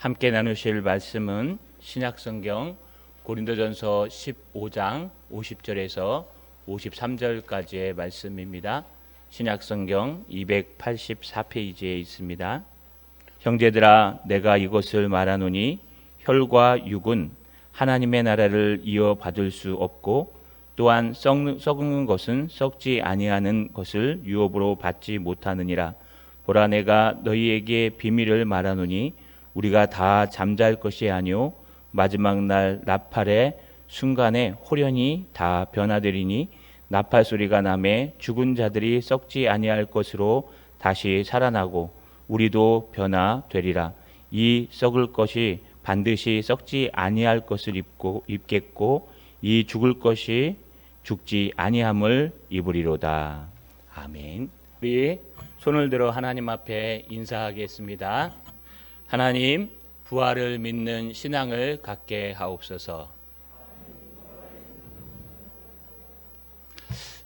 함께 나누실 말씀은 신약성경 고린도전서 15장 50절에서 53절까지의 말씀입니다. 신약성경 284페이지에 있습니다. 형제들아, 내가 이것을 말하노니 혈과 육은 하나님의 나라를 이어받을 수 없고 또한 썩는 것은 썩지 아니하는 것을 유업으로 받지 못하느니라. 보라, 내가 너희에게 비밀을 말하노니 우리가 다 잠잘 것이 아니요 마지막 날 나팔의 순간에 홀연히 다 변화되리니 나팔 소리가 나매 죽은 자들이 썩지 아니할 것으로 다시 살아나고 우리도 변화되리라. 이 썩을 것이 반드시 썩지 아니할 것을 입겠고 이 죽을 것이 죽지 아니함을 입으리로다. 아멘. 우리 손을 들어 하나님 앞에 인사하겠습니다. 하나님, 부활을 믿는 신앙을 갖게 하옵소서.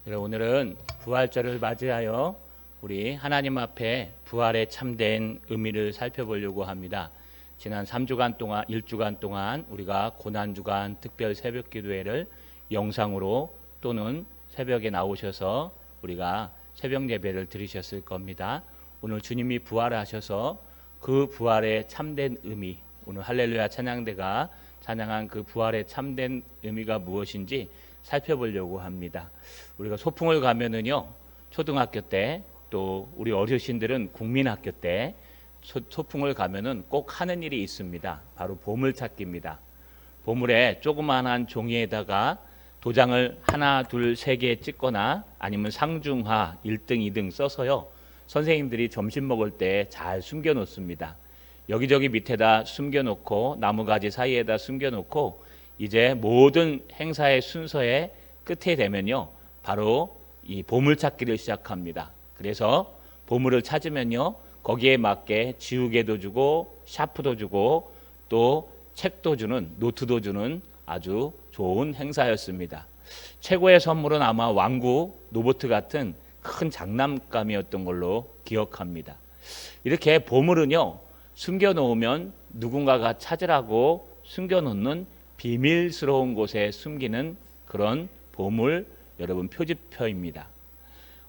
오늘은 부활절을 맞이하여 우리 하나님 앞에 부활의 참된 의미를 살펴보려고 합니다. 지난 3주간 동안, 1주간 동안 우리가 고난주간 특별 새벽 기도회를 영상으로 또는 새벽에 나오셔서 우리가 새벽 예배를 드리셨을 겁니다. 오늘 주님이 부활하셔서 그 부활의 참된 의미, 오늘 할렐루야 찬양대가 찬양한 그 부활의 참된 의미가 무엇인지 살펴보려고 합니다. 우리가 소풍을 가면은요, 초등학교 때 또 우리 어르신들은 국민학교 때 소풍을 가면은 꼭 하는 일이 있습니다. 바로 보물찾기입니다. 보물에 조그만한 종이에다가 도장을 하나, 둘, 세 개 찍거나 아니면 상중하 1등, 2등 써서요, 선생님들이 점심 먹을 때 잘 숨겨 놓습니다. 여기저기 밑에다 숨겨 놓고 나무가지 사이에다 숨겨 놓고 이제 모든 행사의 순서의 끝에 되면요, 바로 이 보물찾기를 시작합니다. 그래서 보물을 찾으면요, 거기에 맞게 지우개도 주고 샤프도 주고 또 책도 주는, 노트도 주는 아주 좋은 행사였습니다. 최고의 선물은 아마 왕구, 로봇 같은 큰 장난감이었던 걸로 기억합니다. 이렇게 보물은요, 숨겨놓으면 누군가가 찾으라고 숨겨놓는 비밀스러운 곳에 숨기는 그런 보물, 여러분 표지표입니다.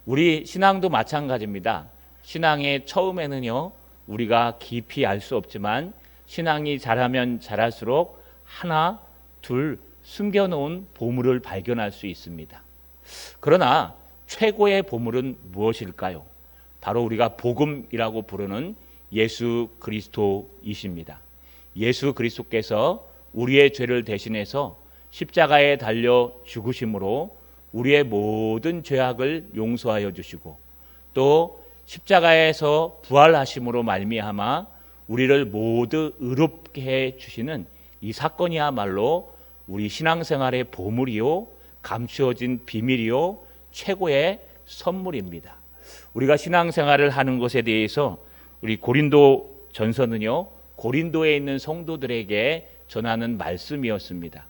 우리 신앙도 마찬가지입니다. 신앙의 처음에는요, 우리가 깊이 알 수 없지만 신앙이 자라면 자랄수록 하나, 둘 숨겨놓은 보물을 발견할 수 있습니다. 그러나 최고의 보물은 무엇일까요? 바로 우리가 복음이라고 부르는 예수 그리스도이십니다. 예수 그리스도께서 우리의 죄를 대신해서 십자가에 달려 죽으심으로 우리의 모든 죄악을 용서하여 주시고 또 십자가에서 부활하심으로 말미암아 우리를 모두 의롭게 해 주시는 이 사건이야말로 우리 신앙생활의 보물이요, 감추어진 비밀이요, 최고의 선물입니다. 우리가 신앙생활을 하는 것에 대해서 우리 고린도 전서는요, 고린도에 있는 성도들에게 전하는 말씀이었습니다.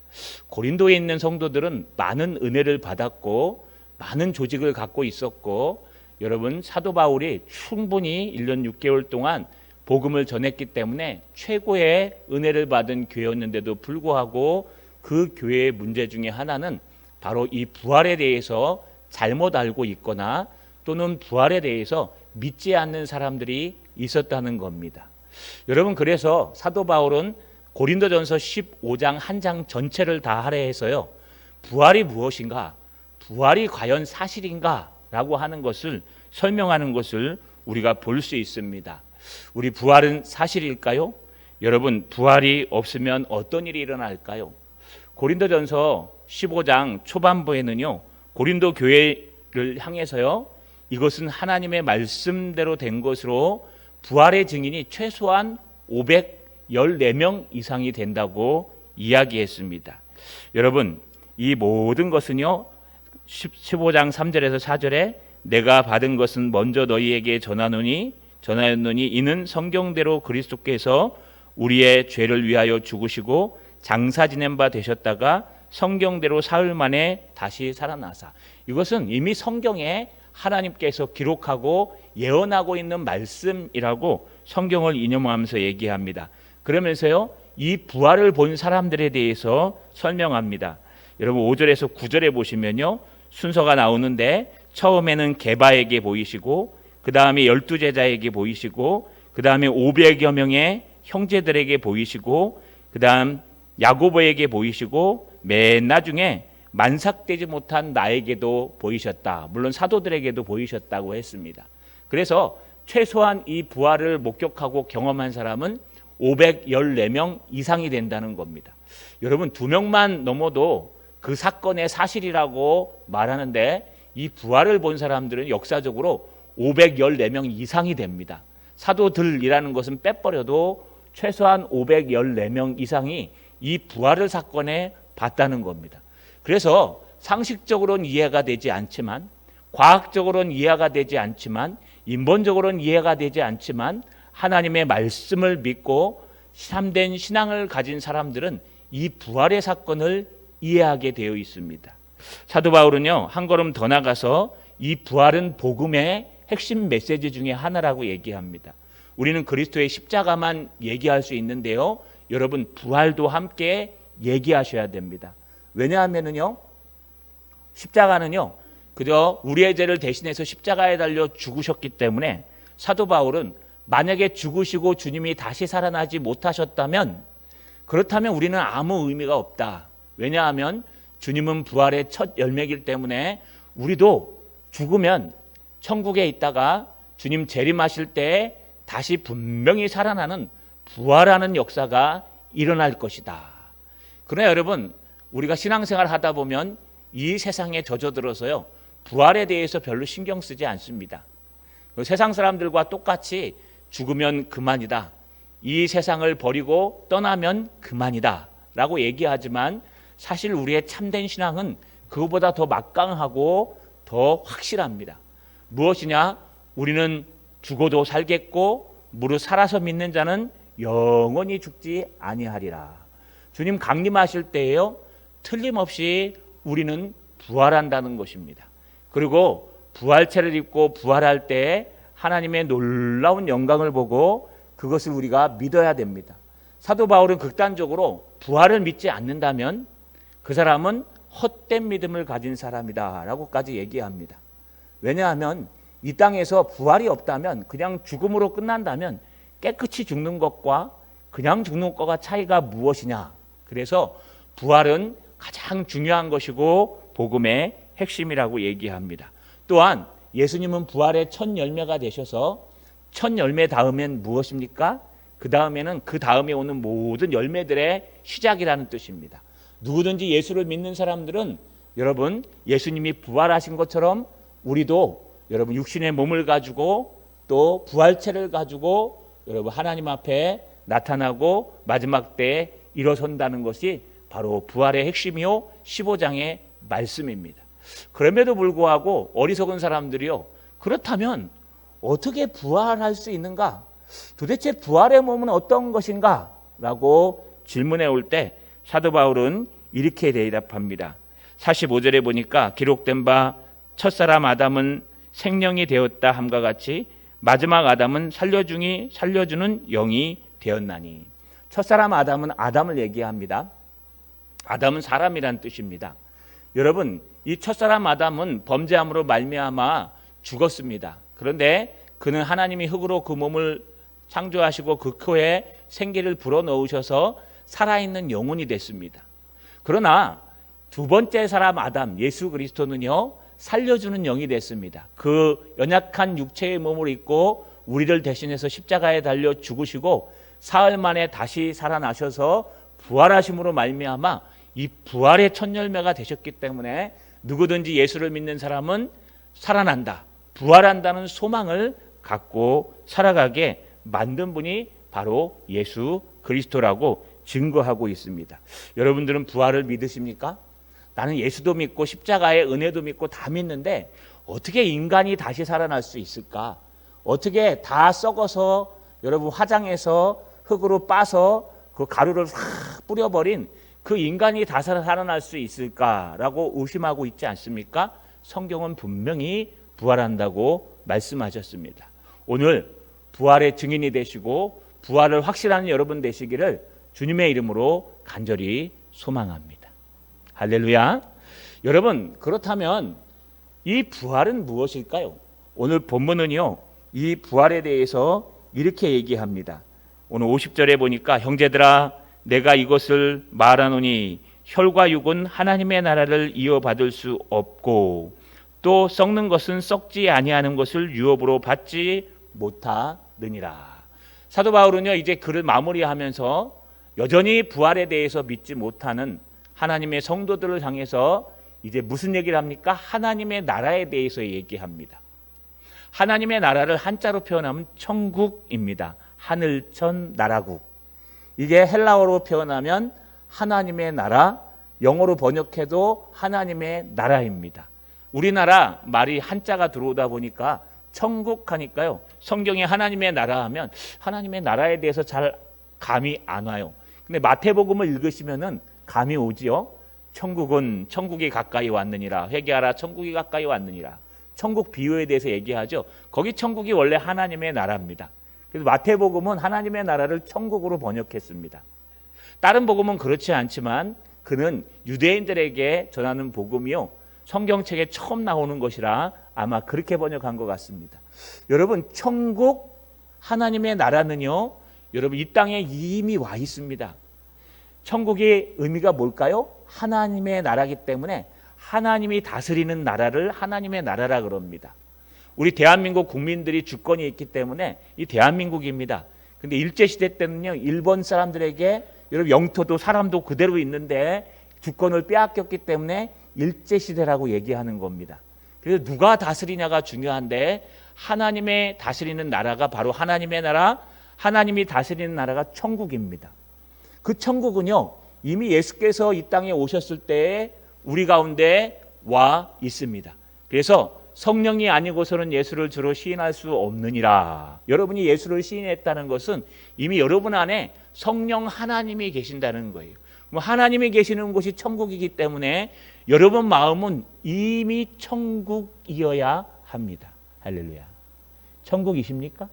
고린도에 있는 성도들은 많은 은혜를 받았고 많은 조직을 갖고 있었고, 여러분 사도 바울이 충분히 1년 6개월 동안 복음을 전했기 때문에 최고의 은혜를 받은 교회였는데도 불구하고 그 교회의 문제 중에 하나는 바로 이 부활에 대해서 잘못 알고 있거나 또는 부활에 대해서 믿지 않는 사람들이 있었다는 겁니다. 여러분, 그래서 사도 바울은 고린도전서 15장 한 장 전체를 다 할애해서요, 부활이 무엇인가, 부활이 과연 사실인가 라고 하는 것을 설명하는 것을 우리가 볼 수 있습니다. 우리 부활은 사실일까요? 여러분, 부활이 없으면 어떤 일이 일어날까요? 고린도전서 15장 초반부에는요, 고린도 교회를 향해서요, 이것은 하나님의 말씀대로 된 것으로 부활의 증인이 최소한 514명 이상이 된다고 이야기했습니다. 여러분, 이 모든 것은요, 15장 3절에서 4절에 내가 받은 것은 먼저 너희에게 전하였노니 이는 성경대로 그리스도께서 우리의 죄를 위하여 죽으시고 장사 지낸 바 되셨다가 성경대로 사흘 만에 다시 살아나사. 이것은 이미 성경에 하나님께서 기록하고 예언하고 있는 말씀이라고 성경을 인용하면서 얘기합니다. 그러면서요, 이 부활을 본 사람들에 대해서 설명합니다. 여러분 5절에서 9절에 보시면요, 순서가 나오는데 처음에는 게바에게 보이시고 그 다음에 12제자에게 보이시고 그 다음에 500여 명의 형제들에게 보이시고 그 다음 야고보에게 보이시고 맨 나중에 만삭되지 못한 나에게도 보이셨다. 물론 사도들에게도 보이셨다고 했습니다. 그래서 최소한 이 부활을 목격하고 경험한 사람은 514명 이상이 된다는 겁니다. 여러분 2명만 넘어도 그 사건의 사실이라고 말하는데 이 부활을 본 사람들은 역사적으로 514명 이상이 됩니다. 사도들이라는 것은 빼버려도 최소한 514명 이상이 이 부활을 사건에 봤다는 겁니다. 그래서 상식적으로는 이해가 되지 않지만, 과학적으로는 이해가 되지 않지만, 인본적으로는 이해가 되지 않지만 하나님의 말씀을 믿고 참된 신앙을 가진 사람들은 이 부활의 사건을 이해하게 되어 있습니다. 사도 바울은요, 한 걸음 더 나가서 이 부활은 복음의 핵심 메시지 중에 하나라고 얘기합니다. 우리는 그리스도의 십자가만 얘기할 수 있는데요, 여러분 부활도 함께 얘기하셔야 됩니다. 왜냐하면요, 십자가는요 그저 우리의 죄를 대신해서 십자가에 달려 죽으셨기 때문에 사도 바울은 만약에 죽으시고 주님이 다시 살아나지 못하셨다면, 그렇다면 우리는 아무 의미가 없다. 왜냐하면 주님은 부활의 첫 열매이기 때문에 우리도 죽으면 천국에 있다가 주님 재림하실 때 다시 분명히 살아나는 부활하는 역사가 일어날 것이다. 그러나 여러분, 우리가 신앙생활 하다 보면 이 세상에 젖어들어서요, 부활에 대해서 별로 신경 쓰지 않습니다. 세상 사람들과 똑같이 죽으면 그만이다, 이 세상을 버리고 떠나면 그만이다 라고 얘기하지만, 사실 우리의 참된 신앙은 그것보다 더 막강하고 더 확실합니다. 무엇이냐? 우리는 죽어도 살겠고 무릇 살아서 믿는 자는 영원히 죽지 아니하리라. 주님 강림하실 때에요, 틀림없이 우리는 부활한다는 것입니다. 그리고 부활체를 입고 부활할 때 하나님의 놀라운 영광을 보고 그것을 우리가 믿어야 됩니다. 사도 바울은 극단적으로 부활을 믿지 않는다면 그 사람은 헛된 믿음을 가진 사람이다 라고까지 얘기합니다. 왜냐하면 이 땅에서 부활이 없다면, 그냥 죽음으로 끝난다면 깨끗이 죽는 것과 그냥 죽는 것과 차이가 무엇이냐. 그래서 부활은 가장 중요한 것이고 복음의 핵심이라고 얘기합니다. 또한 예수님은 부활의 첫 열매가 되셔서 첫 열매 다음엔 무엇입니까? 그 다음에는 그 다음에 오는 모든 열매들의 시작이라는 뜻입니다. 누구든지 예수를 믿는 사람들은 여러분 예수님이 부활하신 것처럼 우리도 여러분 육신의 몸을 가지고 또 부활체를 가지고 여러분 하나님 앞에 나타나고 마지막 때에 일어선다는 것이 바로 부활의 핵심이요 15장의 말씀입니다. 그럼에도 불구하고 어리석은 사람들이요, 그렇다면 어떻게 부활할 수 있는가? 도대체 부활의 몸은 어떤 것인가? 라고 질문해 올 때 사도 바울은 이렇게 대답합니다. 45절에 보니까 기록된 바 첫사람 아담은 생령이 되었다 함과 같이 마지막 아담은 살려주는 영이 되었나니. 첫사람 아담은 아담을 얘기합니다. 아담은 사람이란 뜻입니다. 여러분, 이 첫사람 아담은 범죄함으로 말미암아 죽었습니다. 그런데 그는 하나님이 흙으로 그 몸을 창조하시고 그 코에 생기를 불어넣으셔서 살아있는 영혼이 됐습니다. 그러나 두 번째 사람 아담 예수 그리스도는요, 살려주는 영이 됐습니다. 그 연약한 육체의 몸을 입고 우리를 대신해서 십자가에 달려 죽으시고 사흘 만에 다시 살아나셔서 부활하심으로 말미암아 이 부활의 첫 열매가 되셨기 때문에 누구든지 예수를 믿는 사람은 살아난다, 부활한다는 소망을 갖고 살아가게 만든 분이 바로 예수 그리스도라고 증거하고 있습니다. 여러분들은 부활을 믿으십니까? 나는 예수도 믿고 십자가의 은혜도 믿고 다 믿는데 어떻게 인간이 다시 살아날 수 있을까? 어떻게 다 썩어서 여러분 화장해서 흙으로 빠서 그 가루를 싹 뿌려버린 그 인간이 다 살아날 수 있을까라고 의심하고 있지 않습니까? 성경은 분명히 부활한다고 말씀하셨습니다. 오늘 부활의 증인이 되시고 부활을 확신하는 여러분 되시기를 주님의 이름으로 간절히 소망합니다. 할렐루야. 여러분, 그렇다면 이 부활은 무엇일까요? 오늘 본문은요, 이 부활에 대해서 이렇게 얘기합니다. 오늘 50절에 보니까 형제들아 내가 이것을 말하노니 혈과 육은 하나님의 나라를 이어받을 수 없고 또 썩는 것은 썩지 아니하는 것을 유업으로 받지 못하느니라. 사도 바울은요, 이제 글을 마무리하면서 여전히 부활에 대해서 믿지 못하는 하나님의 성도들을 향해서 이제 무슨 얘기를 합니까? 하나님의 나라에 대해서 얘기합니다. 하나님의 나라를 한자로 표현하면 천국입니다. 하늘천 나라국. 이게 헬라어로 표현하면 하나님의 나라, 영어로 번역해도 하나님의 나라입니다. 우리나라 말이 한자가 들어오다 보니까 천국 하니까요, 성경에 하나님의 나라 하면 하나님의 나라에 대해서 잘 감이 안 와요. 근데 마태복음을 읽으시면은 감이 오지요. 천국이 가까이 왔느니라. 회개하라, 천국이 가까이 왔느니라. 천국 비유에 대해서 얘기하죠. 거기 천국이 원래 하나님의 나라입니다. 그래서 마태복음은 하나님의 나라를 천국으로 번역했습니다. 다른 복음은 그렇지 않지만 그는 유대인들에게 전하는 복음이요, 성경책에 처음 나오는 것이라 아마 그렇게 번역한 것 같습니다. 여러분, 천국 하나님의 나라는요, 여러분 이 땅에 이미 와 있습니다. 천국의 의미가 뭘까요? 하나님의 나라이기 때문에 하나님이 다스리는 나라를 하나님의 나라라 그럽니다. 우리 대한민국 국민들이 주권이 있기 때문에 이 대한민국입니다. 근데 일제시대 때는요, 일본 사람들에게 여러분 영토도 사람도 그대로 있는데 주권을 빼앗겼기 때문에 일제시대라고 얘기하는 겁니다. 그래서 누가 다스리냐가 중요한데 하나님의 다스리는 나라가 바로 하나님의 나라, 하나님이 다스리는 나라가 천국입니다. 그 천국은요, 이미 예수께서 이 땅에 오셨을 때 우리 가운데 와 있습니다. 그래서 성령이 아니고서는 예수를 주로 시인할 수 없느니라. 여러분이 예수를 시인했다는 것은 이미 여러분 안에 성령 하나님이 계신다는 거예요. 하나님이 계시는 곳이 천국이기 때문에 여러분 마음은 이미 천국이어야 합니다. 할렐루야. 천국이십니까?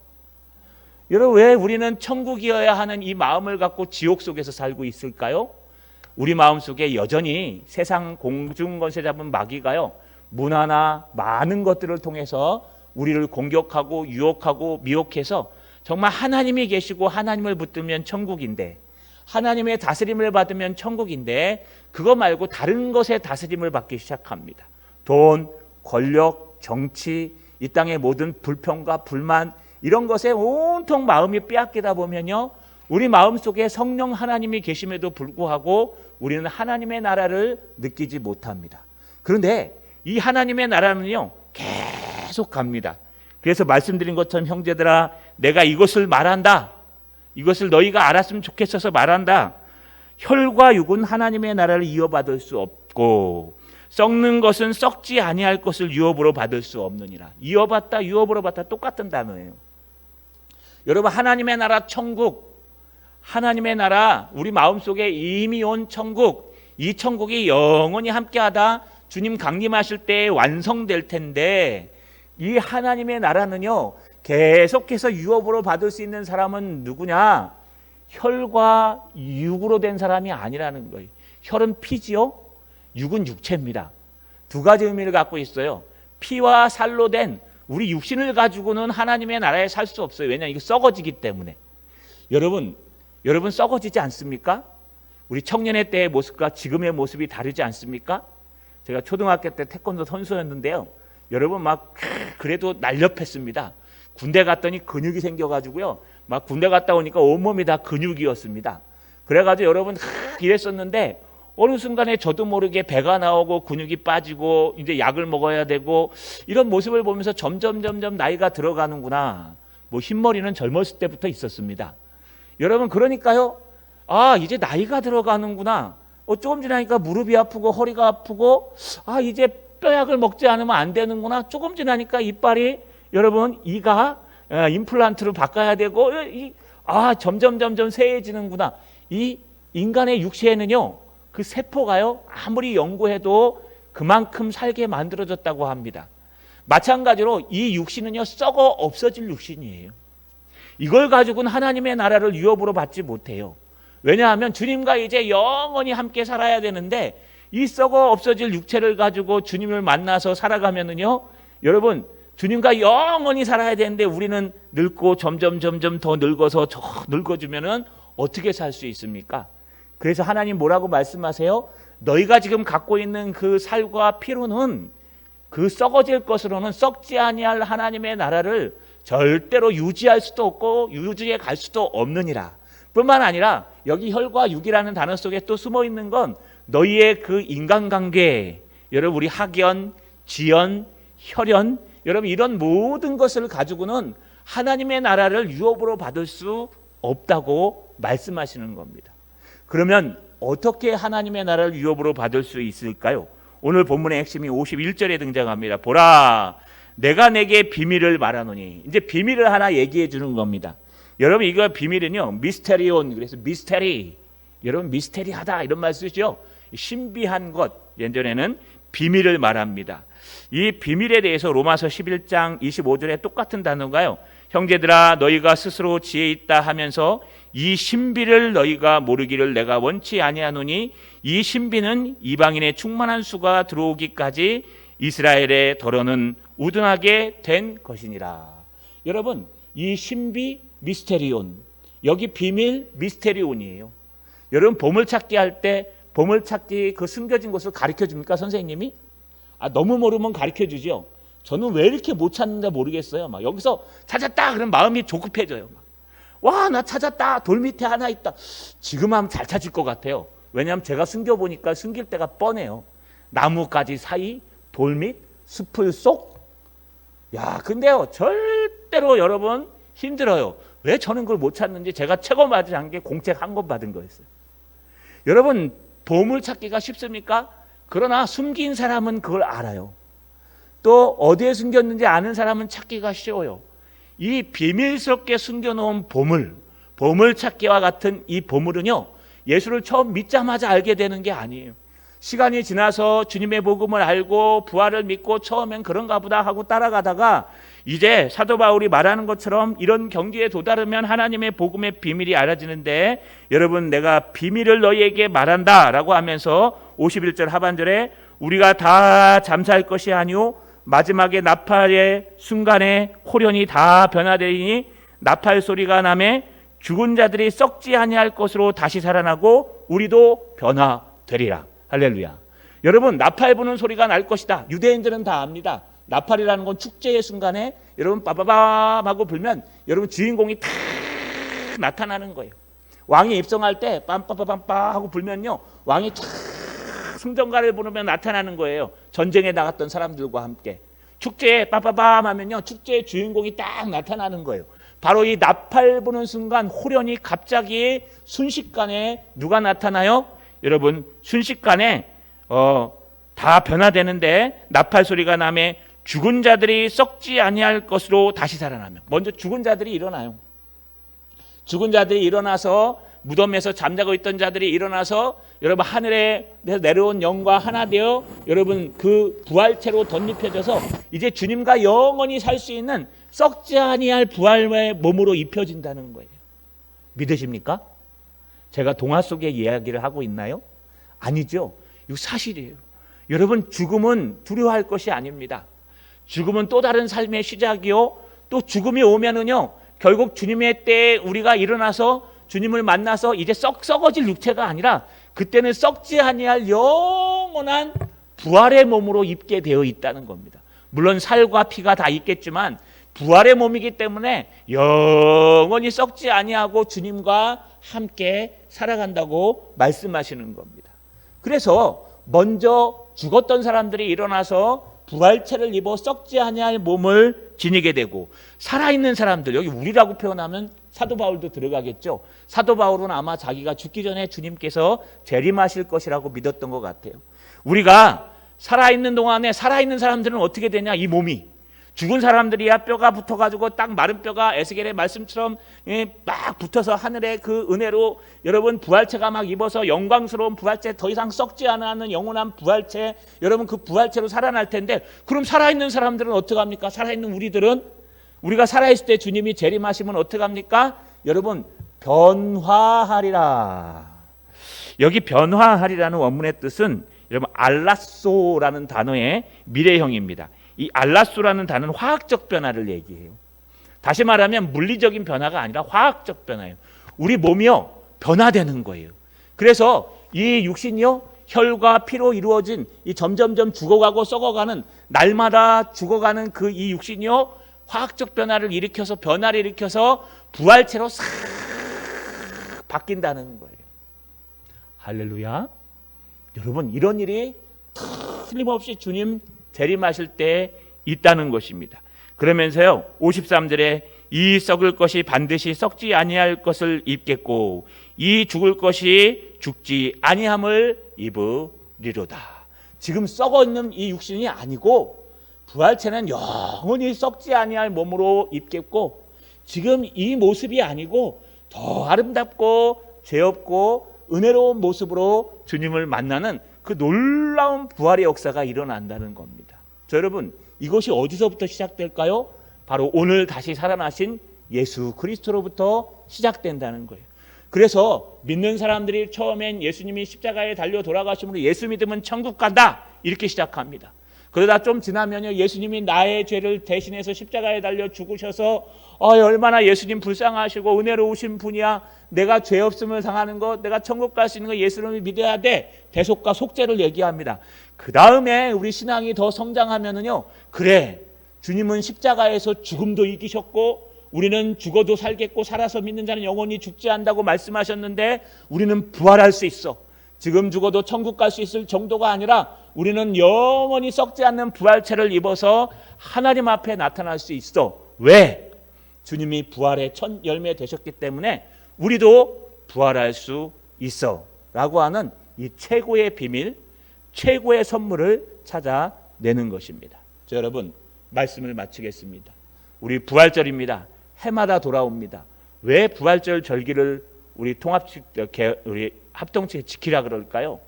여러분, 왜 우리는 천국이어야 하는 이 마음을 갖고 지옥 속에서 살고 있을까요? 우리 마음속에 여전히 세상 공중권세 잡은 마귀가요, 문화나 많은 것들을 통해서 우리를 공격하고 유혹하고 미혹해서 정말 하나님이 계시고 하나님을 붙들면 천국인데, 하나님의 다스림을 받으면 천국인데 그거 말고 다른 것에 다스림을 받기 시작합니다. 돈, 권력, 정치, 이 땅의 모든 불평과 불만, 이런 것에 온통 마음이 빼앗기다 보면요, 우리 마음속에 성령 하나님이 계심에도 불구하고 우리는 하나님의 나라를 느끼지 못합니다. 그런데 이 하나님의 나라는요, 계속 갑니다. 그래서 말씀드린 것처럼 형제들아 내가 이것을 말한다. 이것을 너희가 알았으면 좋겠어서 말한다. 혈과 육은 하나님의 나라를 이어받을 수 없고 썩는 것은 썩지 아니할 것을 유업으로 받을 수 없느니라. 이어받다, 유업으로 받다 똑같은 단어예요. 여러분, 하나님의 나라 천국, 하나님의 나라, 우리 마음속에 이미 온 천국, 이 천국이 영원히 함께하다 주님 강림하실 때 완성될 텐데, 이 하나님의 나라는요, 계속해서 유업으로 받을 수 있는 사람은 누구냐? 혈과 육으로 된 사람이 아니라는 거예요. 혈은 피지요, 육은 육체입니다. 두 가지 의미를 갖고 있어요. 피와 살로 된 우리 육신을 가지고는 하나님의 나라에 살 수 없어요. 왜냐하면 이게 썩어지기 때문에. 여러분 썩어지지 않습니까? 우리 청년의 때의 모습과 지금의 모습이 다르지 않습니까? 제가 초등학교 때 태권도 선수였는데요, 여러분 막 그래도 날렵했습니다. 군대 갔더니 근육이 생겨가지고요, 막 군대 갔다 오니까 온몸이 다 근육이었습니다. 그래가지고 여러분 이랬었는데 어느 순간에 저도 모르게 배가 나오고 근육이 빠지고 이제 약을 먹어야 되고, 이런 모습을 보면서 점점 나이가 들어가는구나. 뭐 흰머리는 젊었을 때부터 있었습니다. 여러분, 그러니까요, 아 이제 나이가 들어가는구나. 조금 지나니까 무릎이 아프고 허리가 아프고, 아 이제 뼈약을 먹지 않으면 안 되는구나. 조금 지나니까 이빨이, 여러분 이가 임플란트로 바꿔야 되고, 점점 쇠해지는구나. 이 인간의 육체에는요, 그 세포가요, 아무리 연구해도 그만큼 살게 만들어졌다고 합니다. 마찬가지로 이 육신은요, 썩어 없어질 육신이에요. 이걸 가지고는 하나님의 나라를 유업으로 받지 못해요. 왜냐하면 주님과 이제 영원히 함께 살아야 되는데 이 썩어 없어질 육체를 가지고 주님을 만나서 살아가면은요, 여러분 주님과 영원히 살아야 되는데 우리는 늙고 점점 더 늙어서 늙어지면은 어떻게 살 수 있습니까? 그래서 하나님 뭐라고 말씀하세요? 너희가 지금 갖고 있는 그 살과 피로는 그 썩어질 것으로는 썩지 아니할 하나님의 나라를 절대로 유지할 수도 없고 유지해 갈 수도 없느니라. 뿐만 아니라 여기 혈과 육이라는 단어 속에 또 숨어 있는 건 너희의 그 인간관계, 여러분 우리 학연, 지연, 혈연, 여러분 이런 모든 것을 가지고는 하나님의 나라를 유업으로 받을 수 없다고 말씀하시는 겁니다. 그러면 어떻게 하나님의 나라를 유업으로 받을 수 있을까요? 오늘 본문의 핵심이 51절에 등장합니다. 보라, 내가 내게 비밀을 말하노니. 이제 비밀을 하나 얘기해 주는 겁니다. 여러분 이거 비밀은요, 미스테리온, 그래서 미스테리, 여러분 미스테리하다 이런 말 쓰죠. 신비한 것, 예전에는 비밀을 말합니다. 이 비밀에 대해서 로마서 11장 25절에 똑같은 단어가요, 형제들아 너희가 스스로 지혜 있다 하면서 이 신비를 너희가 모르기를 내가 원치 아니하노니 이 신비는 이방인의 충만한 수가 들어오기까지 이스라엘의 더러는 우둔하게 된 것이니라. 여러분 이 신비 미스테리온, 여기 비밀 미스테리온이에요. 여러분 보물찾기 할 때 보물찾기 그 숨겨진 곳을 가르쳐 줍니까 선생님이? 너무 모르면 가르쳐 주죠. 저는 왜 이렇게 못 찾는지 모르겠어요. 막 여기서 찾았다 그러면 마음이 조급해져요. 와, 나 찾았다. 돌 밑에 하나 있다. 지금 하면 잘 찾을 것 같아요. 왜냐하면 제가 숨겨보니까 숨길 때가 뻔해요. 나무가지 사이, 돌밑, 숲을 속. 야, 근데요 절대로 여러분 힘들어요. 왜 저는 그걸 못 찾는지 제가 최고 맞은 게 공책 한 권 받은 거였어요. 여러분 보물 찾기가 쉽습니까? 그러나 숨긴 사람은 그걸 알아요. 또 어디에 숨겼는지 아는 사람은 찾기가 쉬워요. 이 비밀스럽게 숨겨놓은 보물 찾기와 같은 이 보물은요, 예수를 처음 믿자마자 알게 되는 게 아니에요. 시간이 지나서 주님의 복음을 알고 부활을 믿고 처음엔 그런가 보다 하고 따라가다가 이제 사도 바울이 말하는 것처럼 이런 경지에 도달하면 하나님의 복음의 비밀이 알아지는데, 여러분 내가 비밀을 너희에게 말한다 라고 하면서 51절 하반절에 우리가 다 잠살 것이 아니오 마지막에 나팔의 순간에 호련이 다 변화되니 나팔 소리가 나매 죽은 자들이 썩지 아니할 것으로 다시 살아나고 우리도 변화되리라. 할렐루야. 여러분 나팔 부는 소리가 날 것이다. 유대인들은 다 압니다. 나팔이라는 건 축제의 순간에 여러분 빠바밤 하고 불면 여러분 주인공이 탁 나타나는 거예요. 왕이 입성할 때 빰빠바밤빠 하고 불면요, 왕이 탁 승전가를 부르면 나타나는 거예요. 전쟁에 나갔던 사람들과 함께 축제에 빠바밤 하면요, 축제의 주인공이 딱 나타나는 거예요. 바로 이 나팔 부는 순간 호련히 갑자기 순식간에 누가 나타나요? 여러분 순식간에 다 변화되는데 나팔 소리가 나매 죽은 자들이 썩지 아니할 것으로 다시 살아나며, 먼저 죽은 자들이 일어나요. 죽은 자들이 일어나서 무덤에서 잠자고 있던 자들이 일어나서 여러분 하늘에 내려온 영과 하나 되어 여러분 그 부활체로 덧입혀져서 이제 주님과 영원히 살 수 있는 썩지 아니할 부활의 몸으로 입혀진다는 거예요. 믿으십니까? 제가 동화 속의 이야기를 하고 있나요? 아니죠. 이거 사실이에요. 여러분 죽음은 두려워할 것이 아닙니다. 죽음은 또 다른 삶의 시작이요, 또 죽음이 오면은요 결국 주님의 때에 우리가 일어나서 주님을 만나서 이제 썩어질 육체가 아니라 그때는 썩지 아니할 영원한 부활의 몸으로 입게 되어 있다는 겁니다. 물론 살과 피가 다 있겠지만 부활의 몸이기 때문에 영원히 썩지 아니하고 주님과 함께 살아간다고 말씀하시는 겁니다. 그래서 먼저 죽었던 사람들이 일어나서 부활체를 입어 썩지 아니할 몸을 지니게 되고, 살아있는 사람들, 여기 우리라고 표현하면 사도 바울도 들어가겠죠. 사도 바울은 아마 자기가 죽기 전에 주님께서 재림하실 것이라고 믿었던 것 같아요. 우리가 살아있는 동안에 살아있는 사람들은 어떻게 되냐, 이 몸이 죽은 사람들이야 뼈가 붙어가지고 딱 마른 뼈가 에스겔의 말씀처럼 막 붙어서 하늘의 그 은혜로 여러분 부활체가 막 입어서 영광스러운 부활체, 더 이상 썩지 않는 영원한 부활체, 여러분 그 부활체로 살아날 텐데, 그럼 살아있는 사람들은 어떻게 합니까? 살아있는 우리들은 우리가 살아있을 때 주님이 재림하시면 어떡합니까? 여러분, 변화하리라. 여기 변화하리라는 원문의 뜻은 여러분 알라소라는 단어의 미래형입니다. 이 알라소라는 단어는 화학적 변화를 얘기해요. 다시 말하면 물리적인 변화가 아니라 화학적 변화예요. 우리 몸이요 변화되는 거예요. 그래서 이 육신이요 혈과 피로 이루어진 이 점점점 죽어가고 썩어가는 날마다 죽어가는 그 이 육신이요 화학적 변화를 일으켜서 부활체로 싹 바뀐다는 거예요. 할렐루야. 여러분 이런 일이 틀림없이 주님 재림하실 때 있다는 것입니다. 그러면서요 53절에 이 썩을 것이 반드시 썩지 아니할 것을 입겠고 이 죽을 것이 죽지 아니함을 입으리로다. 지금 썩어 있는 이 육신이 아니고 부활체는 영원히 썩지 아니할 몸으로 입겠고 지금 이 모습이 아니고 더 아름답고 죄 없고 은혜로운 모습으로 주님을 만나는 그 놀라운 부활의 역사가 일어난다는 겁니다. 자, 여러분 이것이 어디서부터 시작될까요? 바로 오늘 다시 살아나신 예수 그리스도로부터 시작된다는 거예요. 그래서 믿는 사람들이 처음엔 예수님이 십자가에 달려 돌아가심으로 예수 믿으면 천국 간다 이렇게 시작합니다. 그러다 좀 지나면요 예수님이 나의 죄를 대신해서 십자가에 달려 죽으셔서 얼마나 예수님 불쌍하시고 은혜로우신 분이야. 내가 죄 없음을 당하는 것, 내가 천국 갈 수 있는 거 예수님을 믿어야 돼. 대속과 속죄를 얘기합니다. 그 다음에 우리 신앙이 더 성장하면은요 그래 주님은 십자가에서 죽음도 이기셨고 우리는 죽어도 살겠고 살아서 믿는 자는 영원히 죽지 않는다고 말씀하셨는데 우리는 부활할 수 있어. 지금 죽어도 천국 갈 수 있을 정도가 아니라 우리는 영원히 썩지 않는 부활체를 입어서 하나님 앞에 나타날 수 있어. 왜? 주님이 부활의 첫 열매 되셨기 때문에 우리도 부활할 수 있어 라고 하는 이 최고의 비밀, 최고의 선물을 찾아내는 것입니다. 자, 여러분 말씀을 마치겠습니다. 우리 부활절입니다. 해마다 돌아옵니다. 왜 부활절 절기를 우리 우리 합동체 지키라 그럴까요?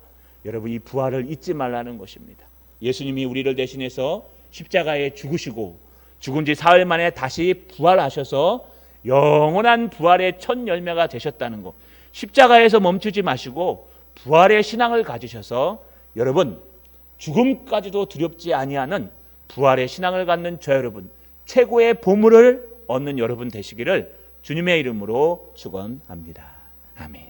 여러분 이 부활을 잊지 말라는 것입니다. 예수님이 우리를 대신해서 십자가에 죽으시고 죽은 지 사흘 만에 다시 부활하셔서 영원한 부활의 첫 열매가 되셨다는 것. 십자가에서 멈추지 마시고 부활의 신앙을 가지셔서 여러분 죽음까지도 두렵지 아니하는 부활의 신앙을 갖는 저 여러분 최고의 보물을 얻는 여러분 되시기를 주님의 이름으로 축원합니다. 아멘.